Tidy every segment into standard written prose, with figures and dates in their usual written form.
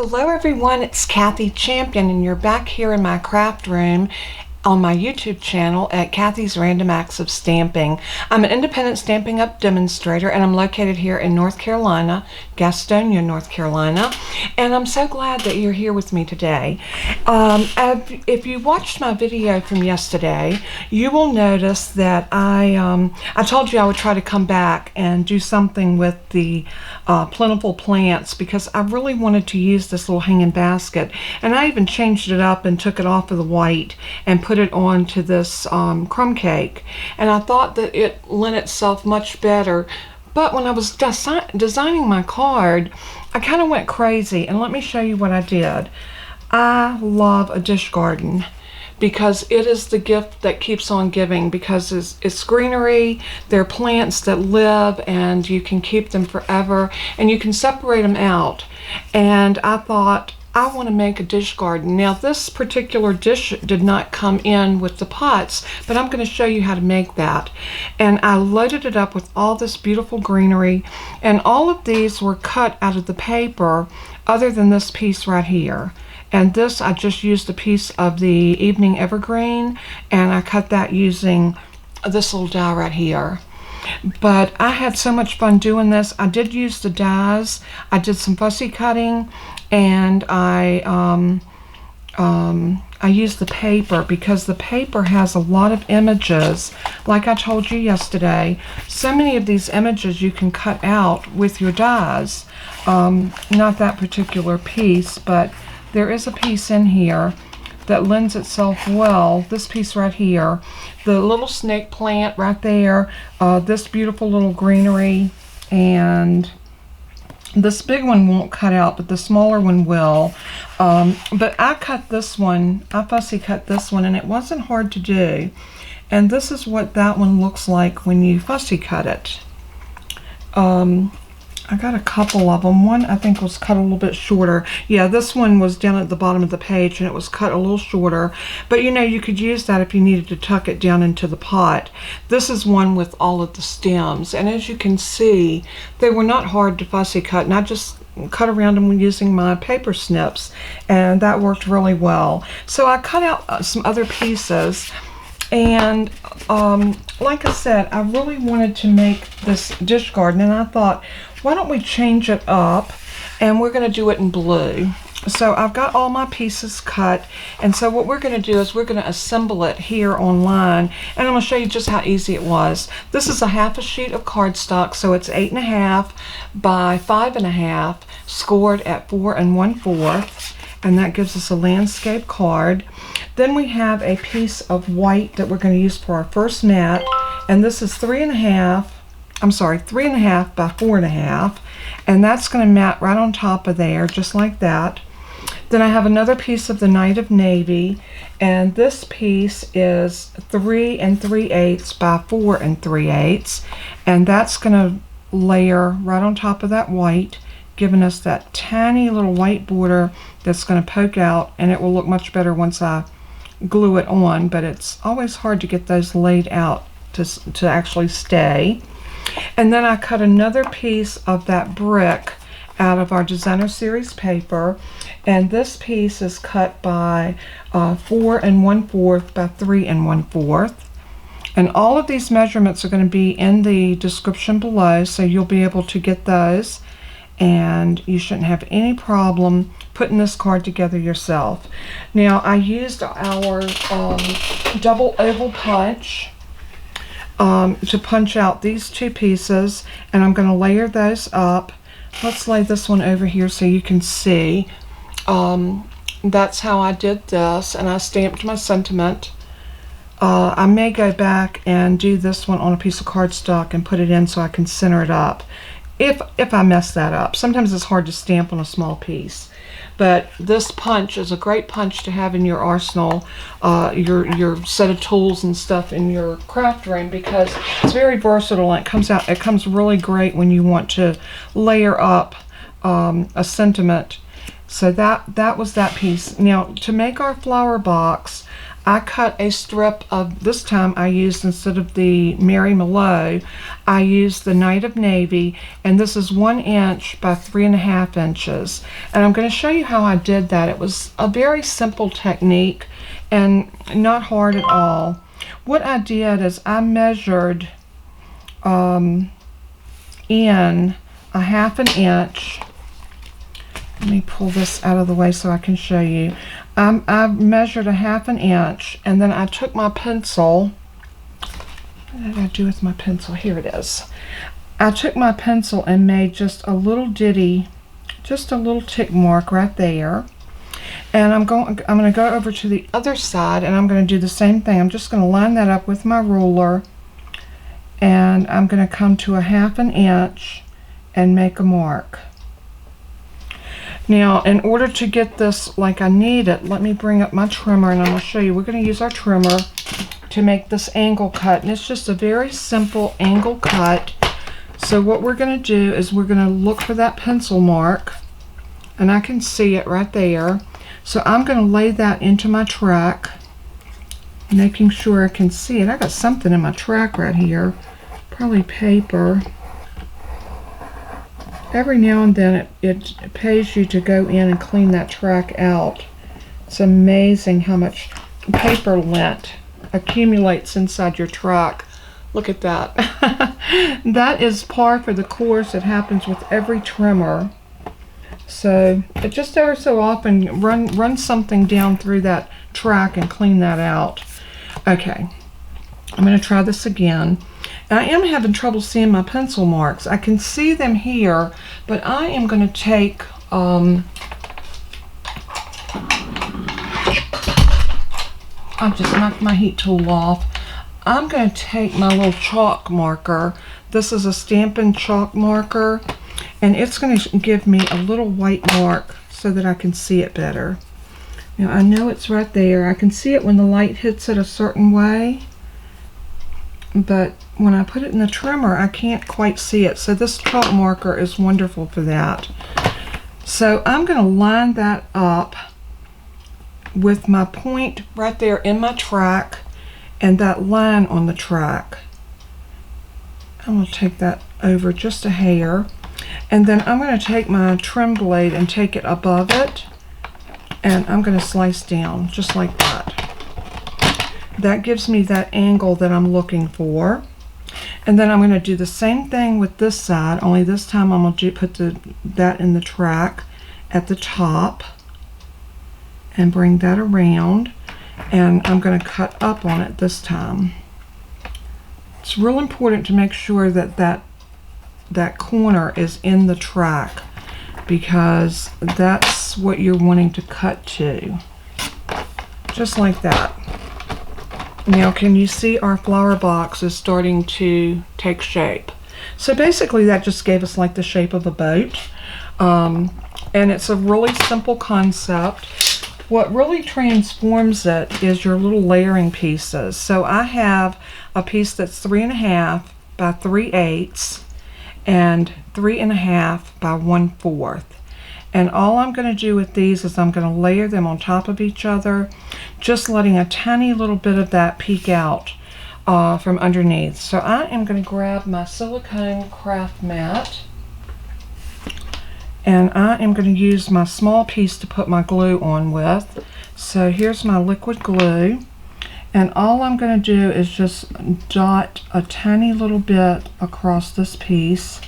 Hello everyone, it's Kathy Champion and you're back here in my craft room on my YouTube channel at Kathy's Random Acts of Stamping. I'm an independent Stampin' Up! Demonstrator and I'm located here in North Carolina, Gastonia, North Carolina, and I'm so glad that you're here with me today. If you watched my video from yesterday, you will notice that I told you I would try to come back and do something with the Plentiful Plants because I really wanted to use this little hanging basket, and I even changed it up and took it off of the white and put it on to this crumb cake, and I thought that it lent itself much better. But when I was designing my card, I kind of went crazy, and let me show you what I did. I love a dish garden because it is the gift that keeps on giving, because it's greenery, they're plants that live and you can keep them forever and you can separate them out. And I thought, I want to make a dish garden. Now this particular dish did not come in with the pots, but I'm going to show you how to make that. And I loaded it up with all this beautiful greenery, and all of these were cut out of the paper other than this piece right here. And this, I just used a piece of the Evening Evergreen, and I cut that using this little die right here. But I had so much fun doing this. I did use the dies. I did some fussy cutting, and I used the paper because the paper has a lot of images. Like I told you yesterday, so many of these images you can cut out with your dies. Not that particular piece, but there is a piece in here that lends itself well. This piece right here, the little snake plant right there, this beautiful little greenery, and this big one won't cut out, but the smaller one will. But I cut this one, I fussy cut this one, and it wasn't hard to do. And this is what that one looks like when you fussy cut it. I got a couple of them. One I think was cut a little bit shorter. Yeah, this one was down at the bottom of the page and it was cut a little shorter. But you know, you could use that if you needed to tuck it down into the pot. This is one with all of the stems, and as you can see, they were not hard to fussy cut, and I just cut around them using my paper snips, and that worked really well. So I cut out some other pieces, and like I said, I really wanted to make this dish garden, and I thought, why don't we change it up, and we're going to do it in blue. So I've got all my pieces cut, and so what we're going to do is we're going to assemble it here online, and I'm going to show you just how easy it was. This is a half a sheet of cardstock, so it's 8.5 by 5.5, scored at 4 1/4, and that gives us a landscape card. Then we have a piece of white that we're going to use for our first mat, and this is 3.5 by 4.5, and that's going to mat right on top of there, just like that. Then I have another piece of the Night of Navy, and this piece is 3 3/8 by 4 3/8, and that's going to layer right on top of that white, giving us that tiny little white border that's going to poke out, and it will look much better once I glue it on, but it's always hard to get those laid out to actually stay. And then I cut another piece of that brick out of our Designer Series paper, and this piece is cut by 4 1/4 by 3 1/4. And all of these measurements are going to be in the description below, so you'll be able to get those, and you shouldn't have any problem putting this card together yourself. Now I used our double oval punch to punch out these two pieces, and I'm going to layer those up. Let's lay this one over here so you can see. That's how I did this, and I stamped my sentiment. I may go back and do this one on a piece of cardstock and put it in so I can center it up if I mess that up. Sometimes it's hard to stamp on a small piece. But this punch is a great punch to have in your arsenal, your set of tools and stuff in your craft room, because it's very versatile and it comes really great when you want to layer up a sentiment. So that was that piece. Now to make our flower box, I cut a strip of, this time I used, instead of the Mary Mallow, I used the Night of Navy, and this is 1 inch by 3.5 inches. And I'm going to show you how I did that. It was a very simple technique and not hard at all. What I did is I measured in 1/2 inch. Let me pull this out of the way so I can show you. I measured 1/2 inch, and then I took my pencil. What did I do with my pencil? Here it is. I took my pencil and made just a little ditty, just a little tick mark right there. And I'm going to go over to the other side, and I'm going to do the same thing. I'm just going to line that up with my ruler, and I'm going to come to 1/2 inch and make a mark. Now, in order to get this like I need it, let me bring up my trimmer and I'm going to show you. We're going to use our trimmer to make this angle cut, and it's just a very simple angle cut. So what we're going to do is we're going to look for that pencil mark, and I can see it right there. So I'm going to lay that into my track, making sure I can see it. I got something in my track right here, probably paper. Every now and then it pays you to go in and clean that track out. It's amazing how much paper lint accumulates inside your track. Look at that. That is par for the course. It happens with every trimmer. So it just ever so often run something down through that track and clean that out. Okay, I'm going to try this again. I am having trouble seeing my pencil marks. I can see them here, but I am going to take I've just knocked my heat tool off. I'm going to take my little chalk marker. This is a Stampin' chalk marker, and it's going to give me a little white mark so that I can see it better. Now I know it's right there. I can see it when the light hits it a certain way, but when I put it in the trimmer, I can't quite see it. So this chalk marker is wonderful for that. So I'm going to line that up with my point right there in my track and that line on the track. I'm going to take that over just a hair, and then I'm going to take my trim blade and take it above it, and I'm going to slice down just like that. That gives me that angle that I'm looking for. And then I'm going to do the same thing with this side, only this time I'm going to put that in the track at the top and bring that around, and I'm going to cut up on it this time. It's real important to make sure that that corner is in the track, because that's what you're wanting to cut to. Just like that. Now, can you see our flower box is starting to take shape? So basically that just gave us like the shape of a boat. And it's a really simple concept. What really transforms it is your little layering pieces. So I have a piece that's 3.5 by 3/8 and 3.5 by 1/4. And all I'm going to do with these is I'm going to layer them on top of each other, just letting a tiny little bit of that peek out from underneath. So I am going to grab my silicone craft mat, and I am going to use my small piece to put my glue on with. So here's my liquid glue, and all I'm going to do is just dot a tiny little bit across this piece.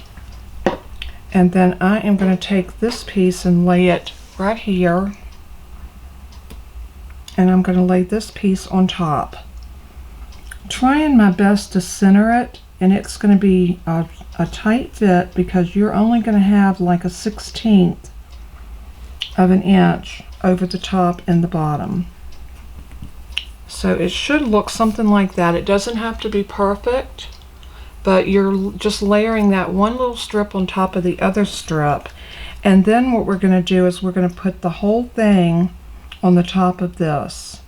And then I am going to take this piece and lay it right here, and I'm going to lay this piece on top, trying my best to center it, and it's going to be a tight fit because you're only going to have like a 1/16 of an inch over the top and the bottom. So it should look something like that. It doesn't have to be perfect, but you're just layering that one little strip on top of the other strip. And then what we're going to do is we're going to put the whole thing on the top of this,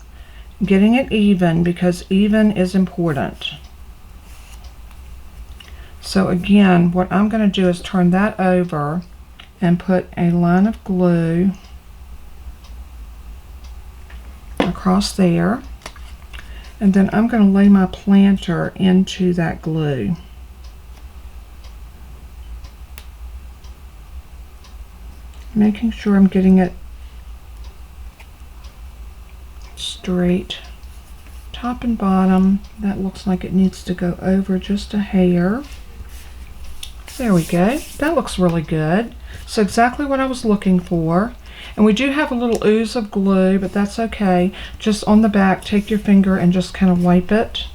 getting it even, because even is important. So again, what I'm going to do is turn that over and put a line of glue across there. And then I'm going to lay my planter into that glue. Making sure I'm getting it straight, top and bottom. That looks like it needs to go over just a hair. There we go. That looks really good. So exactly what I was looking for. And we do have a little ooze of glue, but that's okay. Just on the back, take your finger and just kind of wipe it.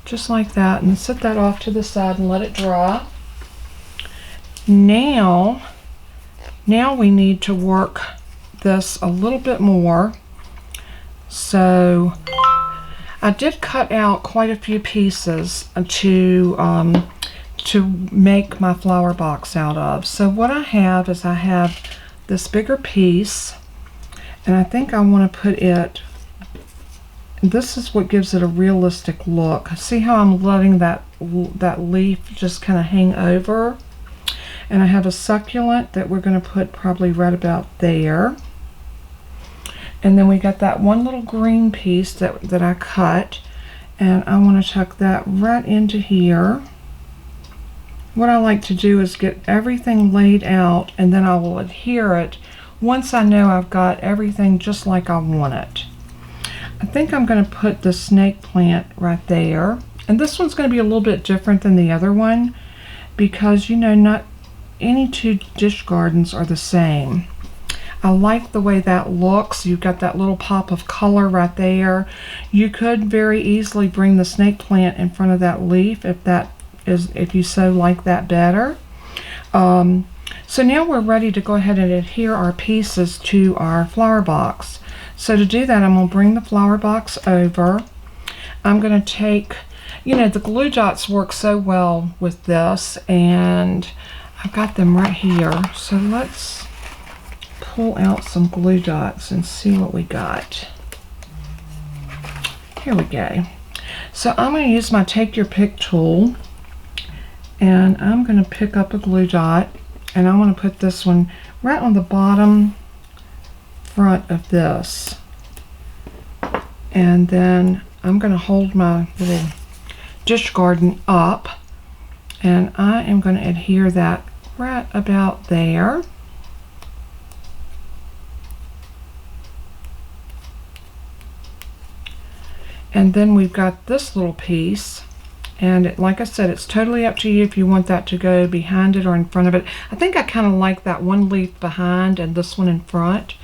Just like that. And set that off to the side and let it dry. Now we need to work this a little bit more. So I did cut out quite a few pieces to make my flower box out of. So what I have is I have this bigger piece, and I think I want to put it, this is what gives it a realistic look. See how I'm letting that leaf just kind of hang over? And I have a succulent that we're going to put probably right about there. And then we got that one little green piece that I cut, and I want to tuck that right into here. What I like to do is get everything laid out, and then I will adhere it once I know I've got everything just like I want it. I think I'm going to put the snake plant right there. And this one's going to be a little bit different than the other one because, you know, not any two dish gardens are the same. I like the way that looks. You've got that little pop of color right there. You could very easily bring the snake plant in front of that leaf if you so like that better. So now we're ready to go ahead and adhere our pieces to our flower box. So to do that, I'm going to bring the flower box over. I'm going to take, you know, the glue dots work so well with this, and I've got them right here. So let's pull out some glue dots and see what we got. Here we go. So I'm going to use my Take Your Pick tool, and I'm going to pick up a glue dot, and I want to put this one right on the bottom front of this. And then I'm going to hold my little dish garden up, and I am going to adhere that right about there. And then we've got this little piece, and like I said, it's totally up to you if you want that to go behind it or in front of it. I think I kind of like that one leaf behind and this one in front.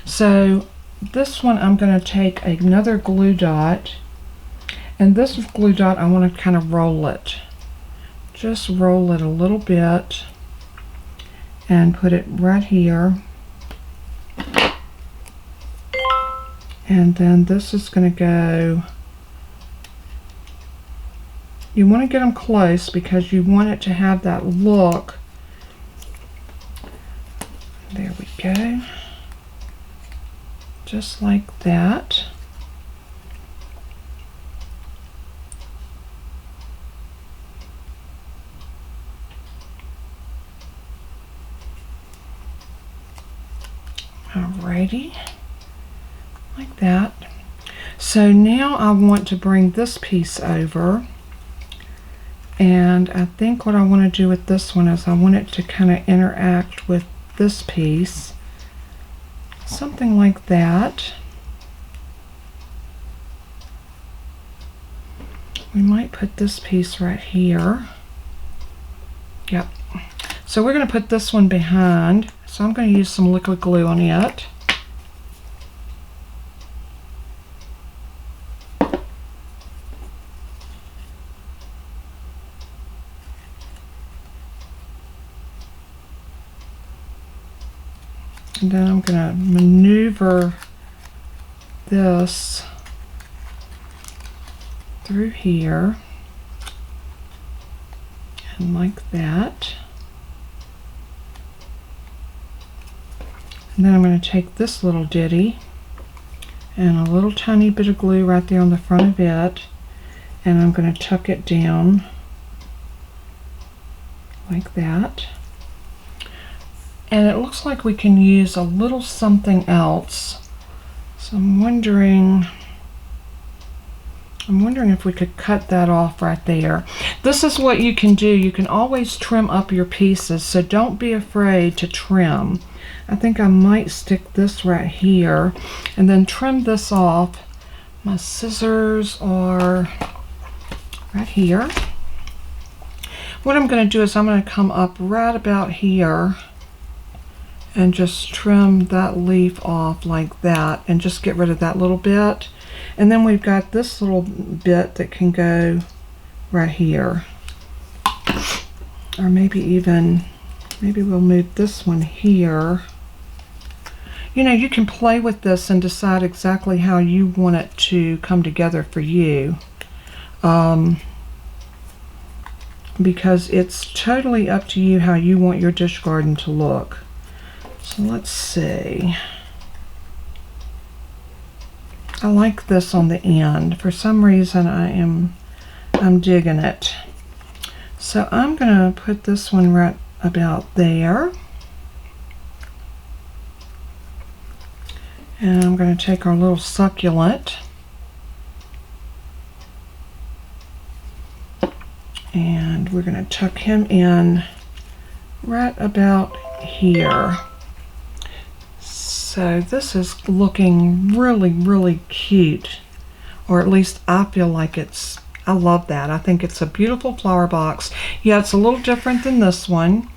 So this one I'm going to take another glue dot, and this glue dot I want to kind of roll it. Just roll it a little bit and put it right here. And then this is going to go, you want to get them close because you want it to have that look. There we go. Just like that. Alrighty. Like that. So now I want to bring this piece over. And I think what I want to do with this one is I want it to kind of interact with this piece. Something like that. We might put this piece right here. Yep. So we're going to put this one behind. So I'm going to use some liquid glue on it. And then I'm going to maneuver this through here, and like that. And then I'm going to take this little ditty and a little tiny bit of glue right there on the front of it, and I'm going to tuck it down like that. And it looks like we can use a little something else. So I'm wondering, I'm wondering if we could cut that off right there. This is what you can do. You can always trim up your pieces, so don't be afraid to trim. I think I might stick this right here and then trim this off. My scissors are right here. What I'm going to do is I'm going to come up right about here and just trim that leaf off like that and just get rid of that little bit. And then we've got this little bit that can go right here. Or maybe we'll move this one here. You know, you can play with this and decide exactly how you want it to come together for you. Because it's totally up to you how you want your dish garden to look. So let's see. I like this on the end. For some reason I'm digging it. So I'm gonna put this one right about there. And I'm gonna take our little succulent and we're gonna tuck him in right about here. So this is looking really, really cute, or at least I feel like I love that. I think it's a beautiful flower box. Yeah, it's a little different than this one,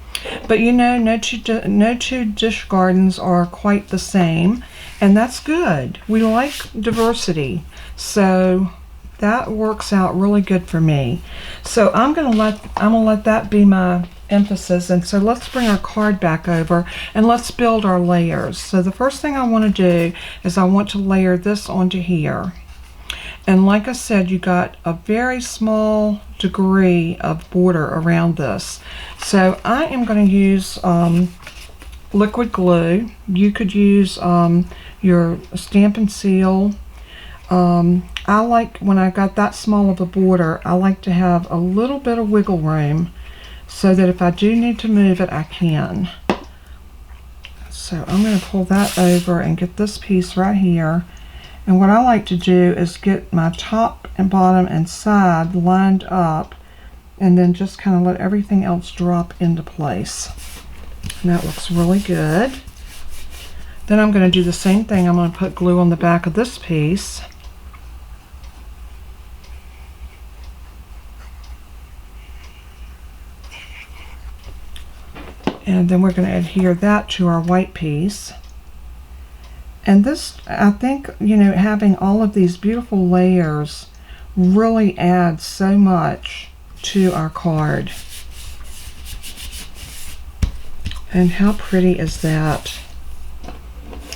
but you know, no two dish gardens are quite the same, and that's good. We like diversity, so that works out really good for me. So I'm gonna let that be my emphasis. And so let's bring our card back over and let's build our layers. So the first thing I want to do is I want to layer this onto here. And like I said, you got a very small degree of border around this. So I am going to use liquid glue. You could use your Stampin' Seal. I like, when I got that small of a border, I like to have a little bit of wiggle room so that if I do need to move it, I can. So I'm going to pull that over and get this piece right here. And what I like to do is get my top and bottom and side lined up and then just kind of let everything else drop into place. And that looks really good. Then I'm going to do the same thing. I'm going to put glue on the back of this piece. And then we're going to adhere that to our white piece. And this, I think, you know, having all of these beautiful layers really adds so much to our card. And how pretty is that?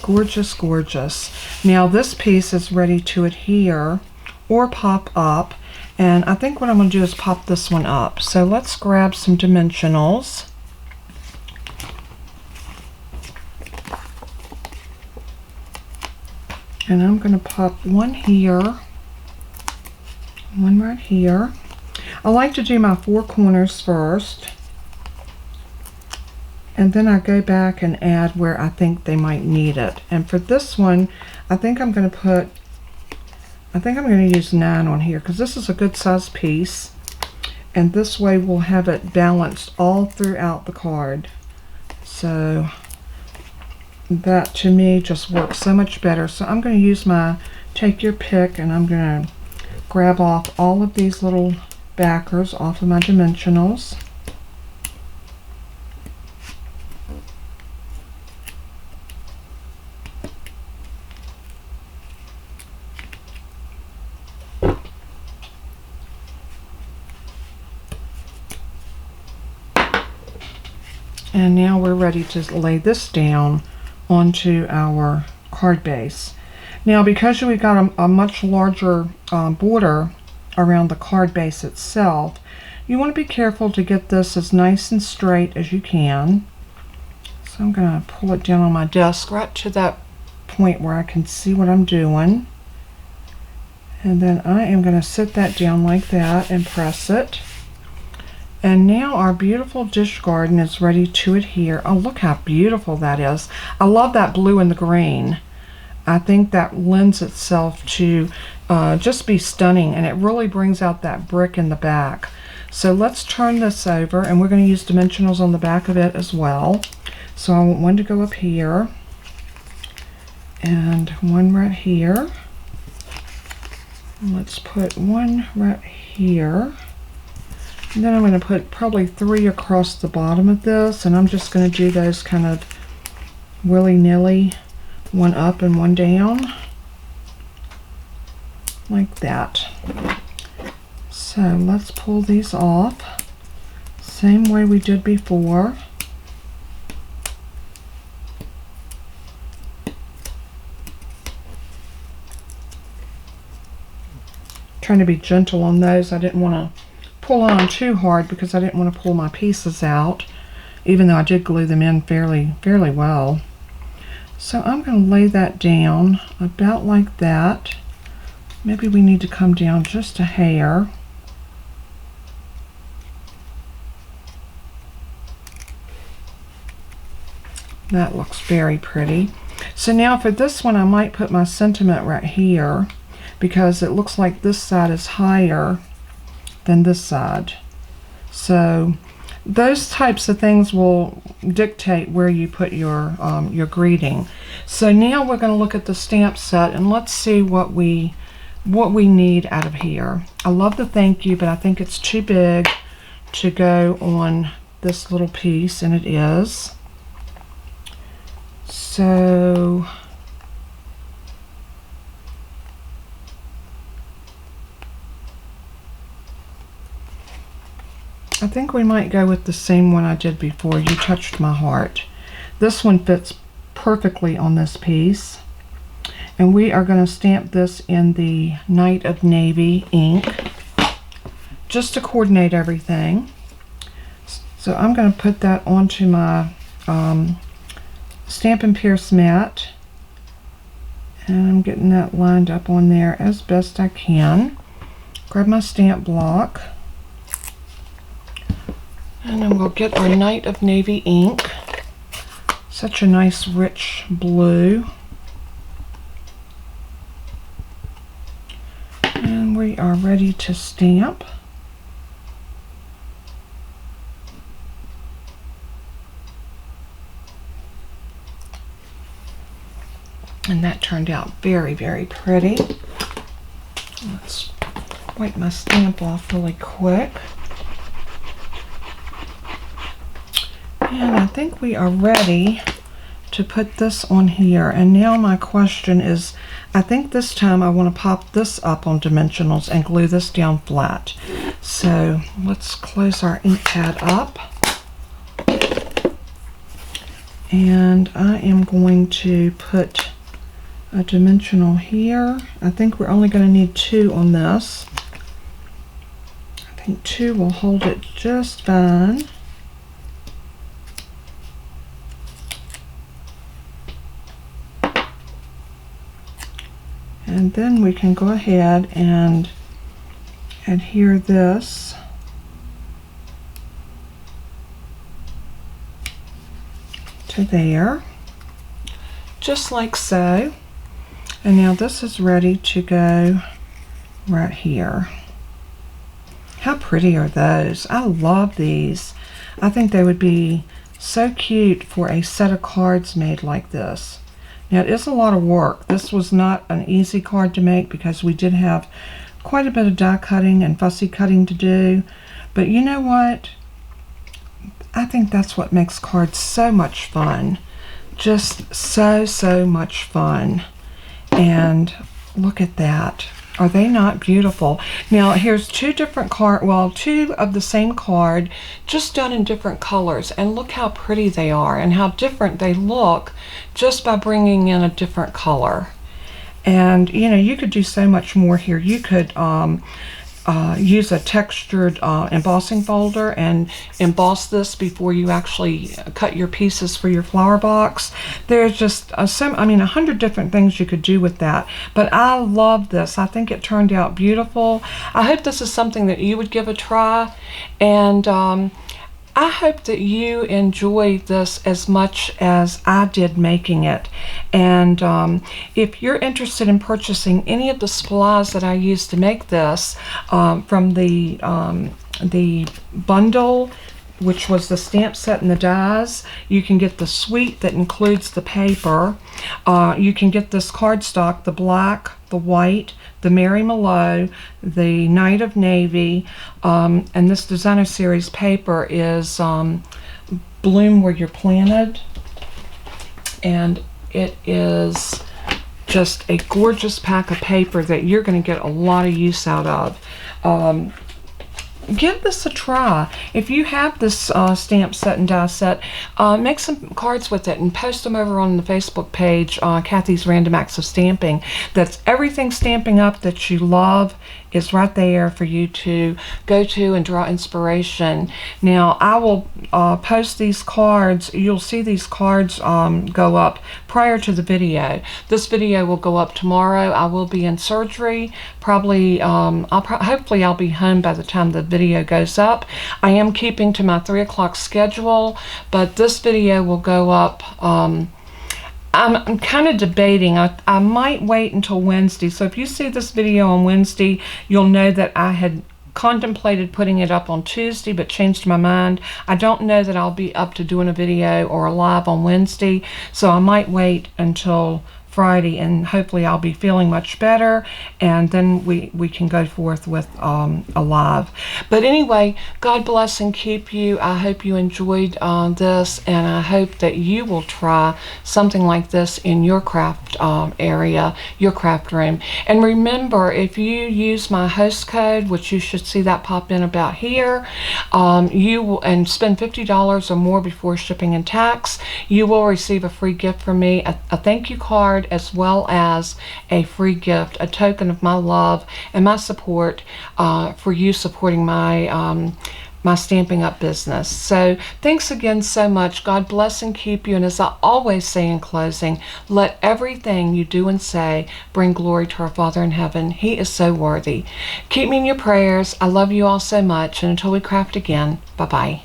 Gorgeous, gorgeous. Now this piece is ready to adhere or pop up. And I think what I'm going to do is pop this one up. So let's grab some dimensionals. And I'm going to pop one here, one right here. I like to do my four corners first, and then I go back and add where I think they might need it. And for this one, I think I'm going to use 9 on here because this is a good size piece, and this way we'll have it balanced all throughout the card. So that to me just works so much better. So I'm going to use my take your pick, and I'm going to grab off all of these little backers off of my dimensionals. And now we're ready to lay this down onto our card base. Now because we got a much larger border around the card base itself, you want to be careful to get this as nice and straight as you can. So I'm going to pull it down on my desk right to that point where I can see what I'm doing. And then I am going to sit that down like that and press it. And now our beautiful dish garden is ready to adhere. Oh, look how beautiful that is. I love that blue and the green. I think that lends itself to just be stunning, and it really brings out that brick in the back. So let's turn this over, and we're going to use dimensionals on the back of it as well. So I want one to go up here and one right here. Let's put one right here. And then I'm going to put probably 3 across the bottom of this, and I'm just going to do those kind of willy-nilly, one up and one down, like that. So let's pull these off, same way we did before. Trying to be gentle on those. I didn't want to pull on too hard because I didn't want to pull my pieces out, even though I did glue them in fairly well. So I'm going to lay that down about like that. Maybe we need to come down just a hair. That looks very pretty. So now for this one, I might put my sentiment right here because it looks like this side is higher than this side. So those types of things will dictate where you put your greeting. So now we're going to look at the stamp set, and let's see what we need out of here. I love the thank you, but I think it's too big to go on this little piece, and it is. So I think we might go with the same one I did before, You Touched My Heart. This one fits perfectly on this piece. And we are going to stamp this in the Night of Navy ink, just to coordinate everything. So I'm going to put that onto my Stamp and Pierce mat. And I'm getting that lined up on there as best I can. Grab my stamp block. And then we'll get our Night of Navy ink. Such a nice rich blue. And we are ready to stamp. And that turned out very, very pretty. Let's wipe my stamp off really quick. And I think we are ready to put this on here. And now my question is, I think this time I want to pop this up on dimensionals and glue this down flat. So let's close our ink pad up. And I am going to put a dimensional here. I think we're only going to need 2 on this. I think 2 will hold it just fine. And then we can go ahead and adhere this to there, just like so. And now this is ready to go right here. How pretty are those? I love these. I think they would be so cute for a set of cards made like this. Now it is a lot of work. This was not an easy card to make because we did have quite a bit of die cutting and fussy cutting to do. But you know what? I think that's what makes cards so much fun. Just so much fun. And look at that. Are they not beautiful? Now here's 2 different card, well, 2 of the same card, just done in different colors, and look how pretty they are and how different they look just by bringing in a different color. And you know, you could do so much more here. You could use a textured embossing folder and emboss this before you actually cut your pieces for your flower box. There's just 100 different things you could do with that. But I love this. I think it turned out beautiful. I hope this is something that you would give a try. And I I hope that you enjoyed this as much as I did making it. And if you're interested in purchasing any of the supplies that I used to make this, from the bundle, which was the stamp set and the dies, you can get the suite that includes the paper. You can get this cardstock, the black, the white, the Mary Mallow, the Night of Navy, and this designer series paper is Bloom Where You're Planted, and it is just a gorgeous pack of paper that you're going to get a lot of use out of. Give this a try. If you have this stamp set and die set, make some cards with it and post them over on the Facebook page, Kathy's Random Acts of Stamping. That's everything Stampin' Up! That you love is right there for you to go to and draw inspiration. Now, I will post these cards. You'll see these cards go up prior to the video. This video will go up tomorrow. I will be in surgery. Probably, hopefully I'll be home by the time the video goes up. I am keeping to my 3 o'clock schedule, but this video will go up. I'm kind of debating. I might wait until Wednesday. So if you see this video on Wednesday, you'll know that I had contemplated putting it up on Tuesday but changed my mind. I don't know that I'll be up to doing a video or a live on Wednesday, so I might wait until Friday, and hopefully I'll be feeling much better, and then we can go forth with a live. But anyway, God bless and keep you. I hope you enjoyed this, and I hope that you will try something like this in your craft area, your craft room. And remember, if you use my host code, which you should see that pop in about here, you will, and spend $50 or more before shipping and tax, you will receive a free gift from me, a thank you card, as well as a free gift, a token of my love and my support for you supporting my my Stampin' Up! Business. So thanks again so much. God bless and keep you. And as I always say in closing, let everything you do and say bring glory to our Father in heaven. He is so worthy. Keep me in your prayers. I love you all so much. And until we craft again, bye-bye.